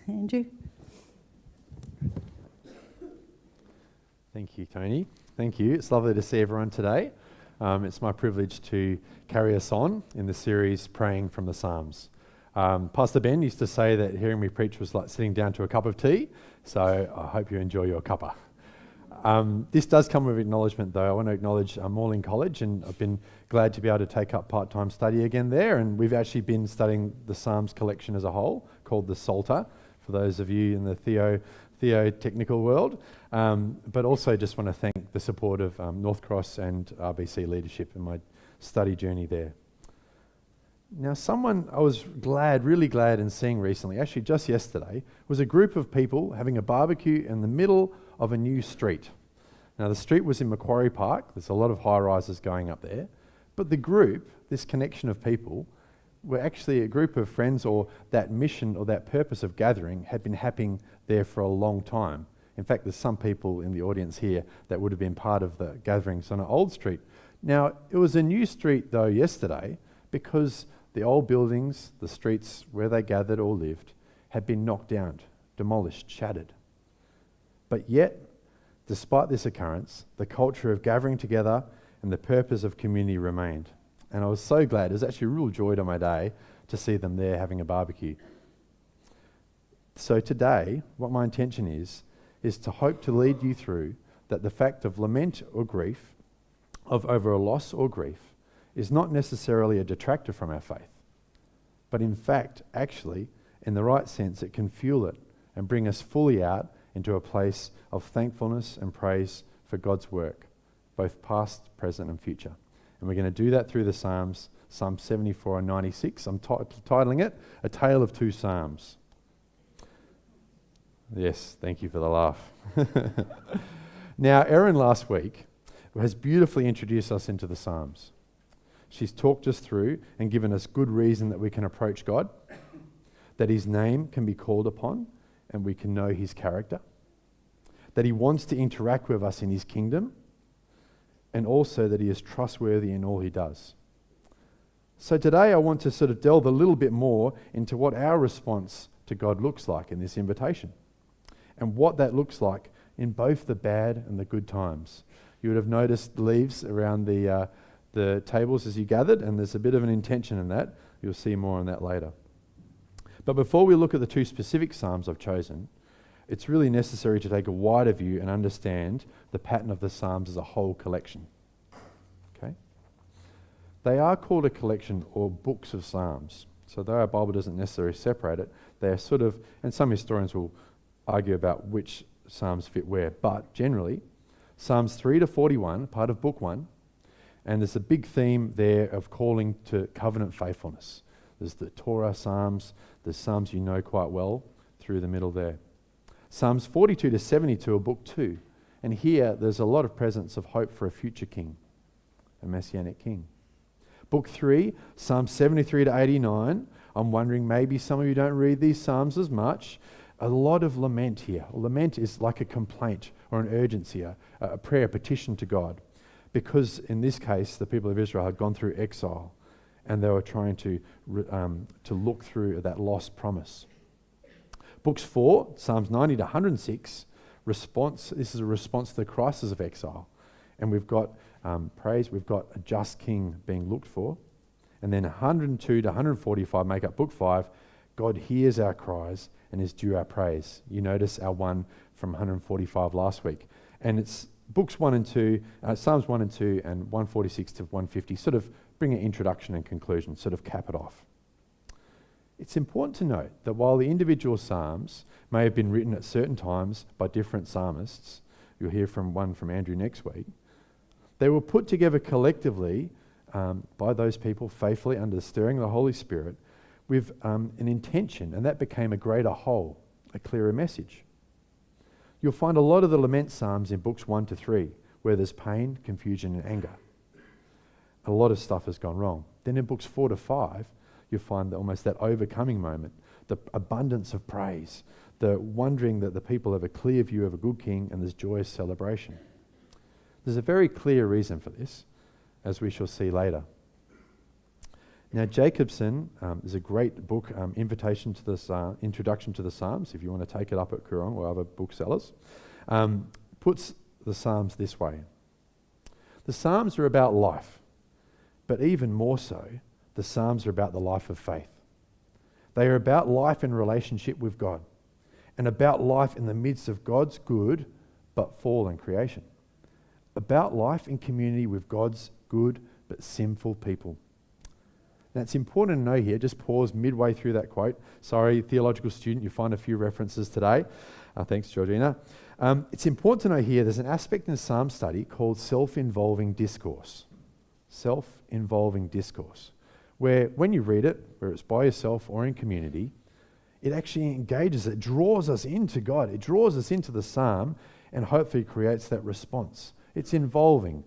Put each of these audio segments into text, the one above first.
Andrew. Thank you, Tony. Thank you. It's lovely to see everyone today. It's my privilege to carry us on in the series Praying from the Psalms. Pastor Ben used to say that hearing me preach was like sitting down to a cup of tea, so I hope you enjoy your cuppa. This does come with acknowledgement, though. I want to acknowledge I'm all in college, and I've been glad to be able to take up part-time study again there, and we've actually been studying the Psalms collection as a whole, called the Psalter, for those of you in the theo-technical world, but also just want to thank the support of North Cross and RBC leadership in my study journey there. Now, someone I was really glad in seeing recently, actually just yesterday, was a group of people having a barbecue in the middle of a new street. Now, the street was in Macquarie Park. There's a lot of high-rises going up there. But the group, this connection of people, were actually a group of friends, or that mission or that purpose of gathering had been happening there for a long time. In fact, there's some people in the audience here that would have been part of the gatherings on an old street. Now, it was a new street, though, yesterday, because the old buildings, the streets where they gathered or lived, had been knocked down, demolished, shattered. But yet, despite this occurrence, the culture of gathering together and the purpose of community remained. And I was so glad. It was actually a real joy to my day to see them there having a barbecue. So today, what my intention is to hope to lead you through that the fact of lament or grief, of over a loss or grief, is not necessarily a detractor from our faith, but in fact, actually, in the right sense, it can fuel it and bring us fully out into a place of thankfulness and praise for God's work, both past, present, and future. And we're going to do that through the Psalms, Psalm 74 and 96. I'm titling it, A Tale of Two Psalms. Yes, thank you for the laugh. Now, Erin last week has beautifully introduced us into the Psalms. She's talked us through and given us good reason that we can approach God, that his name can be called upon and we can know his character, that he wants to interact with us in his kingdom, and also that he is trustworthy in all he does. So today I want to sort of delve a little bit more into what our response to God looks like in this invitation, and what that looks like in both the bad and the good times. You would have noticed leaves around the tables as you gathered, and there's a bit of an intention in that. You'll see more on that later. But before we look at the two specific Psalms I've chosen, it's really necessary to take a wider view and understand the pattern of the Psalms as a whole collection. Okay? They are called a collection or books of Psalms. So though our Bible doesn't necessarily separate it, they're sort of, and some historians will argue about which Psalms fit where, but generally, Psalms 3 to 41, part of Book 1, and there's a big theme there of calling to covenant faithfulness. There's the Torah Psalms, there's Psalms you know quite well through the middle there. Psalms 42 to 72 are Book 2, and here there's a lot of presence of hope for a future king, a messianic king. Book 3, Psalms 73 to 89, I'm wondering maybe some of you don't read these Psalms as much. A lot of lament here. Lament is like a complaint or an urgency, a prayer, a petition to God. Because in this case, the people of Israel had gone through exile and they were trying to look through that lost promise. Books 4, Psalms 90 to 106, response. This is a response to the crisis of exile. And we've got praise, we've got a just king being looked for. And then 102 to 145 make up Book 5. God hears our cries and is due our praise. You notice our one from 145 last week. And it's Books 1 and 2, Psalms 1 and 2 and 146 to 150 sort of bring an introduction and conclusion, sort of cap it off. It's important to note that while the individual Psalms may have been written at certain times by different psalmists, you'll hear from one from Andrew next week, they were put together collectively by those people faithfully under the stirring of the Holy Spirit with an intention, and that became a greater whole, a clearer message. You'll find a lot of the lament psalms in books 1 to 3, where there's pain, confusion, and anger. A lot of stuff has gone wrong. Then in books 4 to 5, you'll find that almost that overcoming moment, the abundance of praise, the wondering that the people have a clear view of a good king, and there's joyous celebration. There's a very clear reason for this, as we shall see later. Now, Jacobson is a great book, Introduction to the Psalms, if you want to take it up at Koorong or other booksellers, puts the Psalms this way. The Psalms are about life, but even more so, the Psalms are about the life of faith. They are about life in relationship with God and about life in the midst of God's good but fallen creation. About life in community with God's good but sinful people. Now, it's important to know here, just pause midway through that quote. Sorry, theological student, you find a few references today. Thanks, Georgina. It's important to know here there's an aspect in Psalm study called self-involving discourse. Self-involving discourse. Where when you read it, whether it's by yourself or in community, it actually engages, it draws us into God. It draws us into the Psalm and hopefully creates that response. It's involving.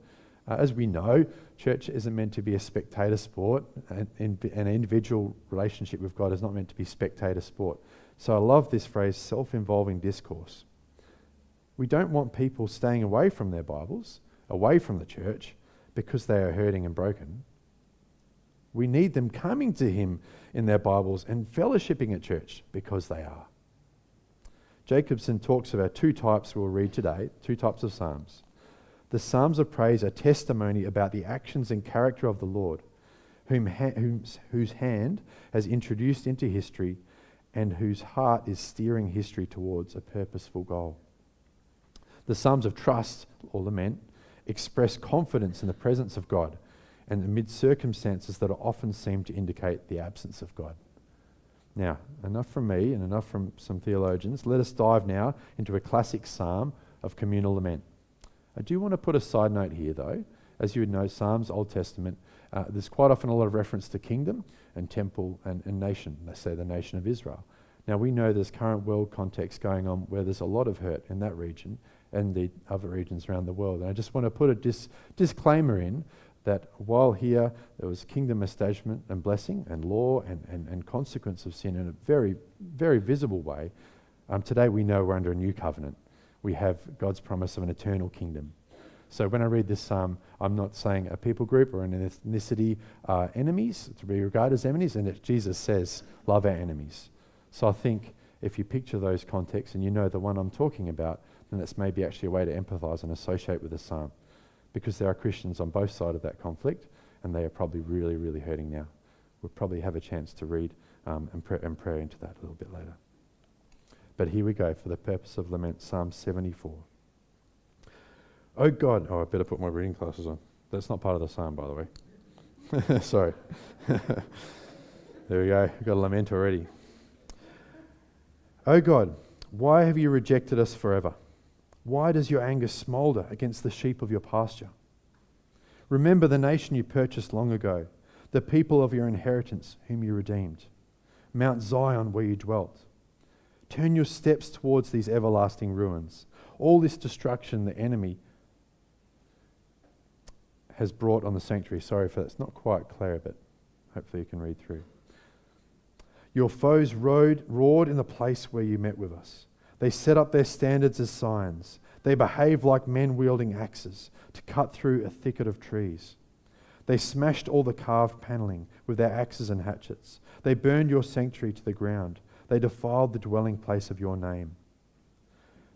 As we know, church isn't meant to be a spectator sport, and an individual relationship with God is not meant to be spectator sport. So I love this phrase, self-involving discourse. We don't want people staying away from their Bibles, away from the church, because they are hurting and broken. We need them coming to Him in their Bibles and fellowshipping at church because they are. Jacobson talks about two types we'll read today, two types of Psalms. The Psalms of praise are testimony about the actions and character of the Lord, whose hand has introduced into history and whose heart is steering history towards a purposeful goal. The Psalms of trust, or lament, express confidence in the presence of God and amid circumstances that often seem to indicate the absence of God. Now, enough from me and enough from some theologians. Let us dive now into a classic psalm of communal lament. I do want to put a side note here, though. As you would know, Psalms, Old Testament, there's quite often a lot of reference to kingdom and temple and nation, let's say the nation of Israel. Now, we know there's current world context going on where there's a lot of hurt in that region and the other regions around the world. And I just want to put a disclaimer in that while here there was kingdom establishment and blessing and law and consequence of sin in a very, very visible way, today we know we're under a new covenant. We have God's promise of an eternal kingdom. So when I read this psalm, I'm not saying a people group or an ethnicity are enemies, to be regarded as enemies, and that Jesus says, love our enemies. So I think if you picture those contexts and you know the one I'm talking about, then that's maybe actually a way to empathize and associate with the psalm. Because there are Christians on both sides of that conflict, and they are probably really, really hurting now. We'll probably have a chance to read and pray into that a little bit later. But here we go for the purpose of lament, Psalm 74. Oh God, I better put my reading glasses on. That's not part of the psalm, by the way. Sorry. There we go, we've got a lament already. Oh God, why have you rejected us forever? Why does your anger smolder against the sheep of your pasture? Remember the nation you purchased long ago, the people of your inheritance whom you redeemed, Mount Zion where you dwelt. Turn your steps towards these everlasting ruins. All this destruction the enemy has brought on the sanctuary. Sorry for that, it's not quite clear, but hopefully you can read through. Your foes roared in the place where you met with us. They set up their standards as signs. They behave like men wielding axes to cut through a thicket of trees. They smashed all the carved paneling with their axes and hatchets. They burned your sanctuary to the ground. They defiled the dwelling place of your name.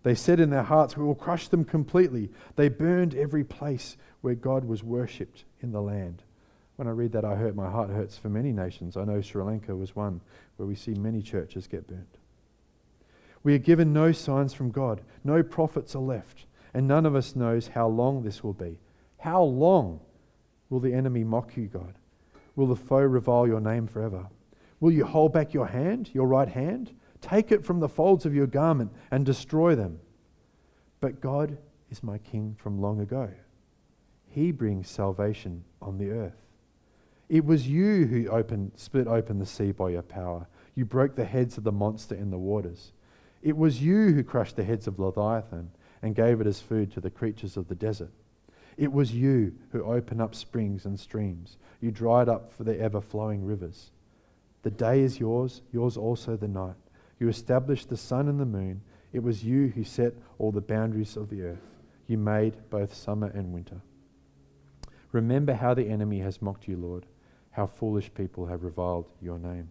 They said in their hearts, we will crush them completely. They burned every place where God was worshipped in the land. When I read that, my heart hurts for many nations. I know Sri Lanka was one where we see many churches get burnt. We are given no signs from God. No prophets are left. And none of us knows how long this will be. How long will the enemy mock you, God? Will the foe revile your name forever? Will you hold back your hand, your right hand? Take it from the folds of your garment and destroy them. But God is my King from long ago. He brings salvation on the earth. It was you who split open the sea by your power. You broke the heads of the monster in the waters. It was you who crushed the heads of Leviathan and gave it as food to the creatures of the desert. It was you who opened up springs and streams. You dried up for the ever-flowing rivers. The day is yours, yours also the night. You established the sun and the moon. It was you who set all the boundaries of the earth. You made both summer and winter. Remember how the enemy has mocked you, Lord, how foolish people have reviled your name.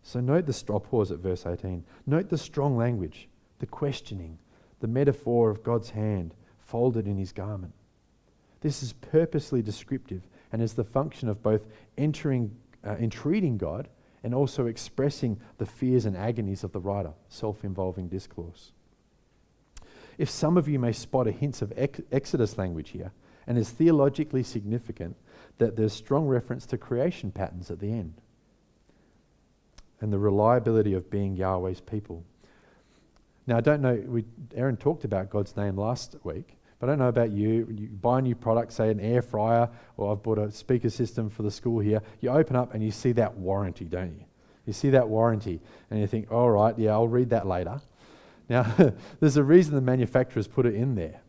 So note I'll pause at verse 18. Note the strong language, the questioning, the metaphor of God's hand folded in his garment. This is purposely descriptive and is the function of both entreating God and also expressing the fears and agonies of the writer, self-involving discourse. If some of you may spot a hint of Exodus language here, and is theologically significant that there's strong reference to creation patterns at the end and the reliability of being Yahweh's people. Now, I don't know, Aaron talked about God's name last week, but I don't know about you. You buy a new product, say an air fryer, or I've bought a speaker system for the school here. You open up and you see that warranty, don't you? You see that warranty and you think, all right, yeah, I'll read that later. Now, there's a reason the manufacturers put it in there.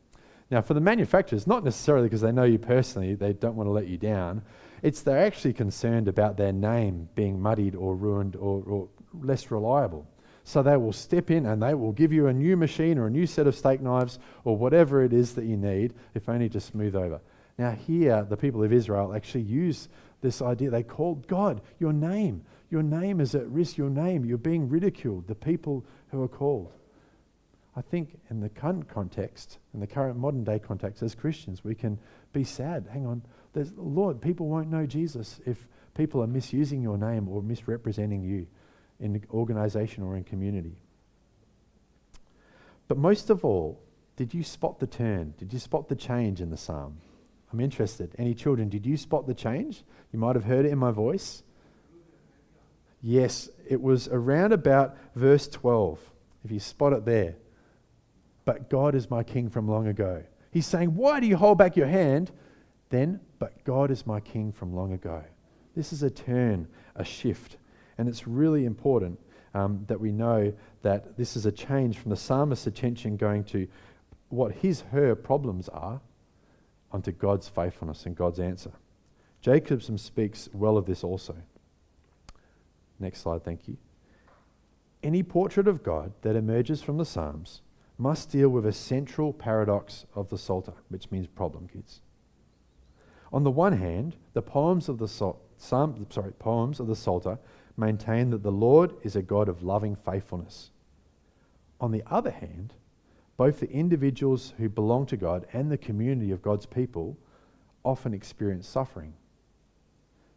Now, for the manufacturers, not necessarily because they know you personally, they don't want to let you down. They're actually concerned about their name being muddied or ruined or less reliable. So they will step in and they will give you a new machine or a new set of steak knives or whatever it is that you need, if only to smooth over. Now here, the people of Israel actually use this idea. They called God, your name is at risk, you're being ridiculed, the people who are called. I think in the current context, in the current modern day context as Christians, we can be sad. Hang on, Lord, people won't know Jesus if people are misusing your name or misrepresenting you in the organization or in community. But most of all, did you spot the turn? Did you spot the change in the psalm? I'm interested. Any children, did you spot the change? You might have heard it in my voice. Yes, it was around about verse 12, if you spot it there. But God is my king from long ago. He's saying, why do you hold back your hand? Then, but God is my king from long ago. This is a turn, a shift. And it's really important that we know that this is a change from the psalmist's attention going to what her problems are onto God's faithfulness and God's answer. Jacobson speaks well of this also. Next slide, thank you. Any portrait of God that emerges from the Psalms must deal with a central paradox of the Psalter, which means problem, kids. On the one hand, the poems of the Psalter maintain that the Lord is a God of loving faithfulness. On the other hand, both the individuals who belong to God and the community of God's people often experience suffering.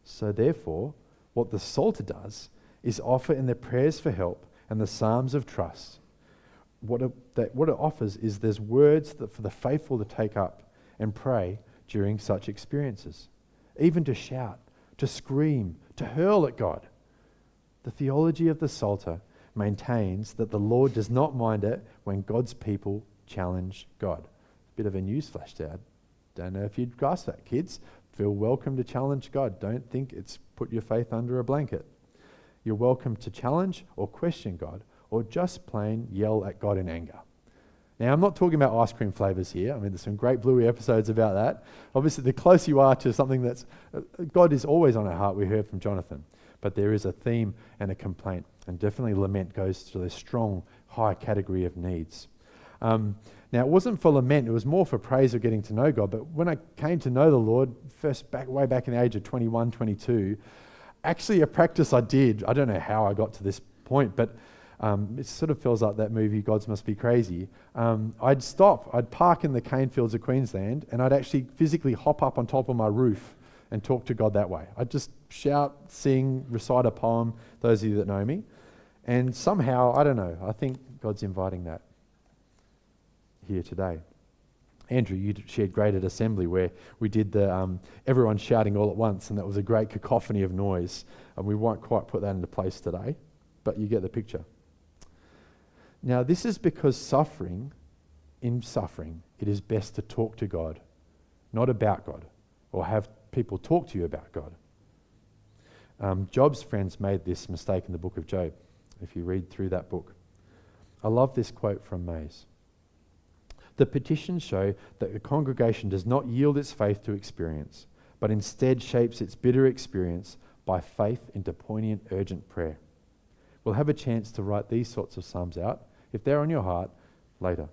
So therefore, what the Psalter does is offer in their prayers for help and the psalms of trust. What it offers is there's words for the faithful to take up and pray during such experiences, even to shout, to scream, to hurl at God. The theology of the Psalter maintains that the Lord does not mind it when God's people challenge God. Bit of a newsflash there. Don't know if you'd grasp that, kids. Feel welcome to challenge God. Don't think it's put your faith under a blanket. You're welcome to challenge or question God, or just plain yell at God in anger. Now, I'm not talking about ice cream flavors here. I mean, there's some great Bluey episodes about that. Obviously, the closer you are to something that's... God is always on our heart, we heard from Jonathan. But there is a theme and a complaint, and definitely lament goes to the strong, high category of needs. Now, it wasn't for lament, it was more for praise of getting to know God. But when I came to know the Lord, way back in the age of 21, 22, actually a practice I did, I don't know how I got to this point, but it sort of feels like that movie, Gods Must Be Crazy. I'd park in the cane fields of Queensland, and I'd actually physically hop up on top of my roof and talk to God that way. I'd just shout, sing, recite a poem, those of you that know me. And somehow, I don't know, I think God's inviting that here today. Andrew, you shared great at Assembly where we did the everyone shouting all at once, and that was a great cacophony of noise. And we won't quite put that into place today, but you get the picture. Now, this is because in suffering, it is best to talk to God, not about God, or have people talk to you about God. Job's friends made this mistake in the book of Job, if you read through that book. I love this quote from Mays. The petitions show that the congregation does not yield its faith to experience, but instead shapes its bitter experience by faith into poignant, urgent prayer. We'll have a chance to write these sorts of psalms out, if they're on your heart, later.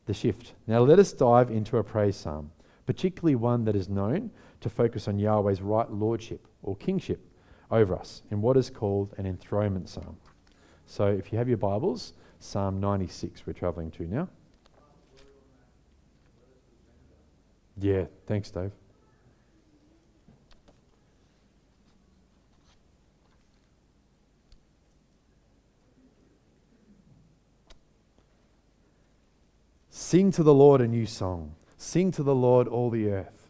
The shift. Now let us dive into a praise psalm. particularly one that is known to focus on Yahweh's right lordship or kingship over us in what is called an enthronement psalm. So if you have your Bibles, Psalm 96 we're travelling to now. Yeah, thanks, Dave. Sing to the Lord a new song. Sing to the Lord all the earth.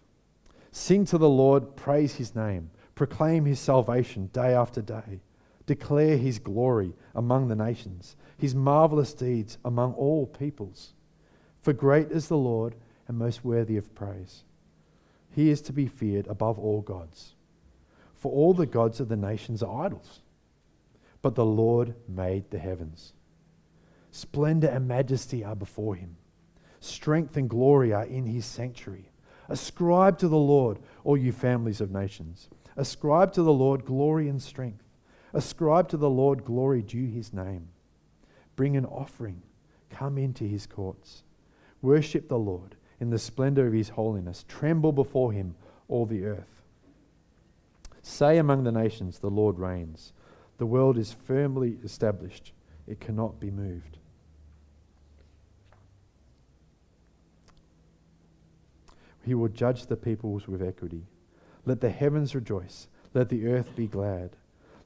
Sing to the Lord, praise his name. Proclaim his salvation day after day. Declare his glory among the nations, his marvelous deeds among all peoples. For great is the Lord and most worthy of praise. He is to be feared above all gods. For all the gods of the nations are idols, but the Lord made the heavens. Splendor and majesty are before him. Strength and glory are in his sanctuary. Ascribe to the Lord, all you families of nations. Ascribe to the Lord glory and strength. Ascribe to the Lord glory due his name. Bring an offering. Come into his courts. Worship the Lord in the splendor of his holiness. Tremble before him, all the earth. Say among the nations, the Lord reigns. The world is firmly established. It cannot be moved. He will judge the peoples with equity. Let the heavens rejoice. Let the earth be glad.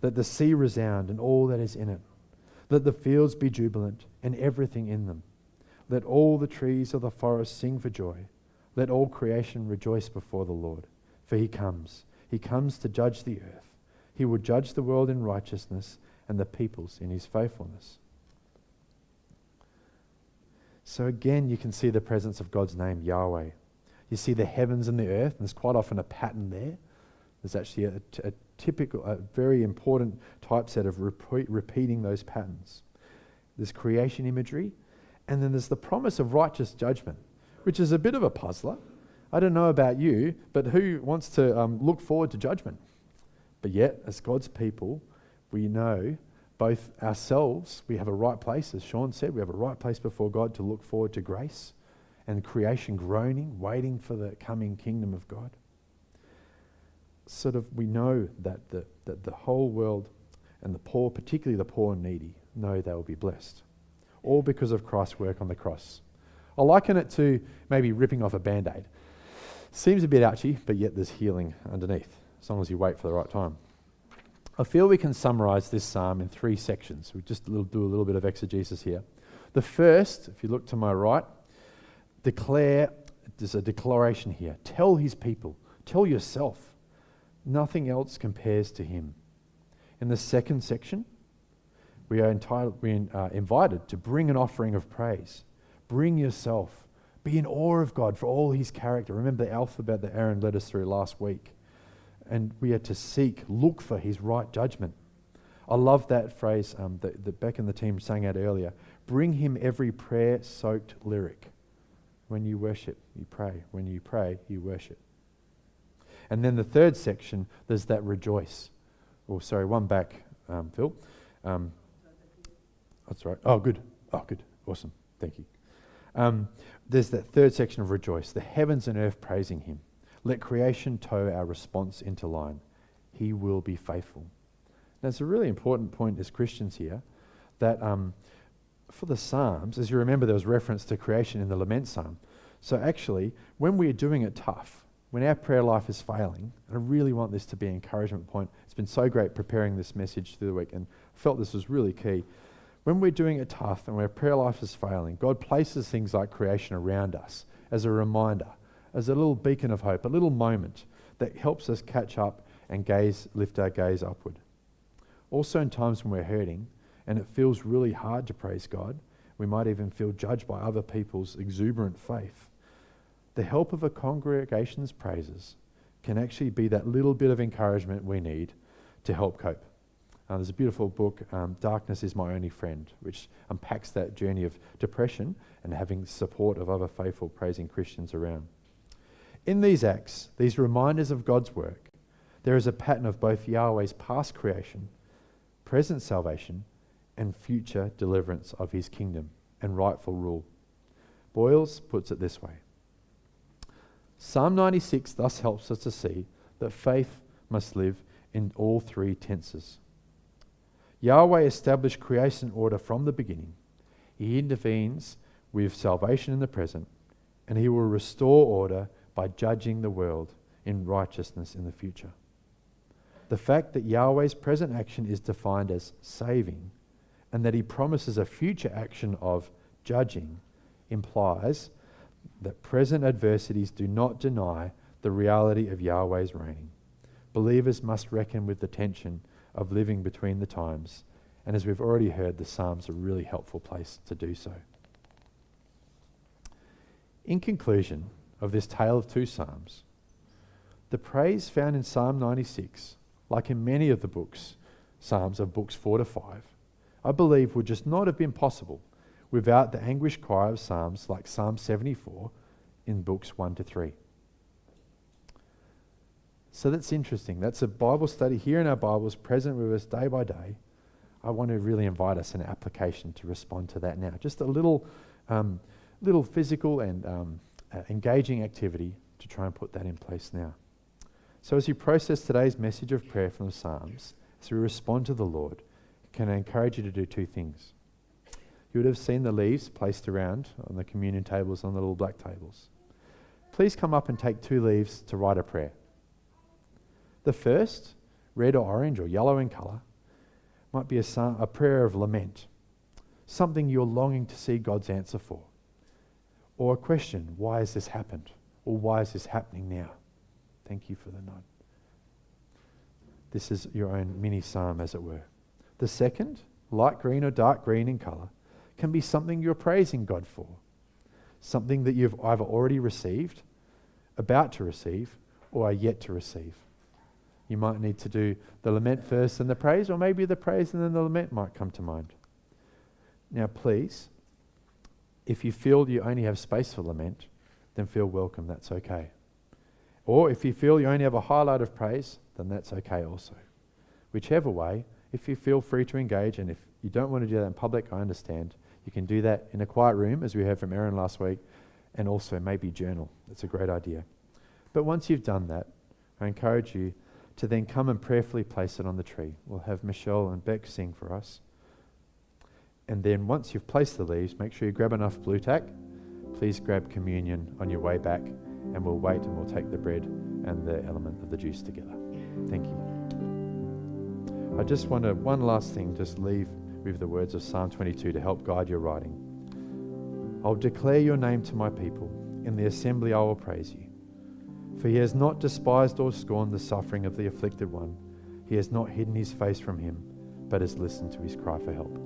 Let the sea resound and all that is in it. Let the fields be jubilant and everything in them. Let all the trees of the forest sing for joy. Let all creation rejoice before the Lord. For he comes. He comes to judge the earth. He will judge the world in righteousness and the peoples in his faithfulness. So again, you can see the presence of God's name, Yahweh. You see the heavens and the earth, and there's quite often a pattern there. There's actually a typical, a very important typeset of repeating those patterns. There's creation imagery, and then there's the promise of righteous judgment, which is a bit of a puzzler. I don't know about you, but who wants to look forward to judgment? But yet, as God's people, we know both ourselves, we have a right place, as Sean said, we have a right place before God to look forward to grace, and creation groaning, waiting for the coming kingdom of God. Sort of, we know that the whole world and the poor, particularly the poor and needy, know they will be blessed. All because of Christ's work on the cross. I liken it to maybe ripping off a Band-Aid. Seems a bit ouchy, but yet there's healing underneath, as long as you wait for the right time. I feel we can summarize this psalm in 3 sections. We just do a little bit of exegesis here. The first, if you look to my right, there's a declaration here. Tell his people, tell yourself, nothing else compares to him. In the second section, we are invited to bring an offering of praise. Bring yourself. Be in awe of God for all his character. Remember the alphabet that Aaron led us through last week. And we are to look for his right judgment. I love that phrase that Beck and the team sang out earlier. Bring him every prayer-soaked lyric. When you worship, you pray. When you pray, you worship. And then the third section, there's that rejoice. Oh, sorry, one back, Phil. That's right. Oh, good. Awesome. Thank you. There's that third section of rejoice. The heavens and earth praising him. Let creation toe our response into line. He will be faithful. Now, it's a really important point as Christians here that for the Psalms, as you remember, there was reference to creation in the Lament Psalm. So actually, when we are doing it tough, when our prayer life is failing, and I really want this to be an encouragement point. It's been so great preparing this message through the week, and I felt this was really key. When we're doing it tough and our prayer life is failing, God places things like creation around us as a reminder, as a little beacon of hope, a little moment that helps us catch up and lift our gaze upward. Also in times when we're hurting, and it feels really hard to praise God, we might even feel judged by other people's exuberant faith. The help of a congregation's praises can actually be that little bit of encouragement we need to help cope. There's a beautiful book, Darkness is My Only Friend, which unpacks that journey of depression and having support of other faithful, praising Christians around. In these acts, these reminders of God's work, there is a pattern of both Yahweh's past creation, present salvation, and future deliverance of his kingdom and rightful rule. Boyles puts it this way. Psalm 96 thus helps us to see that faith must live in all three tenses. Yahweh established creation order from the beginning. He intervenes with salvation in the present, and he will restore order by judging the world in righteousness in the future. The fact that Yahweh's present action is defined as saving, and that he promises a future action of judging, implies that present adversities do not deny the reality of Yahweh's reigning. Believers must reckon with the tension of living between the times, and as we've already heard, the Psalms are a really helpful place to do so. In conclusion of this tale of two Psalms, the praise found in Psalm 96, like in many of the Psalms of books 4 to 5, I believe would just not have been possible without the anguished cry of Psalms like Psalm 74 in books 1 to 3. So that's interesting. That's a Bible study here in our Bibles, present with us day by day. I want to really invite us in an application to respond to that now. Just a little physical and engaging activity to try and put that in place now. So as you process today's message of prayer from the Psalms, as we respond to the Lord, can I encourage you to do two things? You would have seen the leaves placed around on the communion tables, on the little black tables. Please come up and take 2 leaves to write a prayer. The first, red or orange or yellow in colour, might be a prayer of lament, something you're longing to see God's answer for. Or a question, why has this happened? Or why is this happening now? Thank you for the nod. This is your own mini psalm, as it were. The second, light green or dark green in colour, can be something you're praising God for, something that you've either already received, about to receive, or are yet to receive. You might need to do the lament first and the praise, or maybe the praise and then the lament might come to mind. Now please, if you feel you only have space for lament, then feel welcome, that's okay. Or if you feel you only have a highlight of praise, then that's okay also. Whichever way, if you feel free to engage, and if you don't want to do that in public, I understand. You can do that in a quiet room, as we heard from Aaron last week, and also maybe journal. That's a great idea. But once you've done that, I encourage you to then come and prayerfully place it on the tree. We'll have Michelle and Beck sing for us. And then once you've placed the leaves, make sure you grab enough blue tack. Please grab communion on your way back, and we'll wait and we'll take the bread and the element of the juice together. Thank you. I just want to, one last thing, just leave with the words of Psalm 22 to help guide your writing. I'll declare your name to my people. In the assembly I will praise you. For he has not despised or scorned the suffering of the afflicted one. He has not hidden his face from him, but has listened to his cry for help.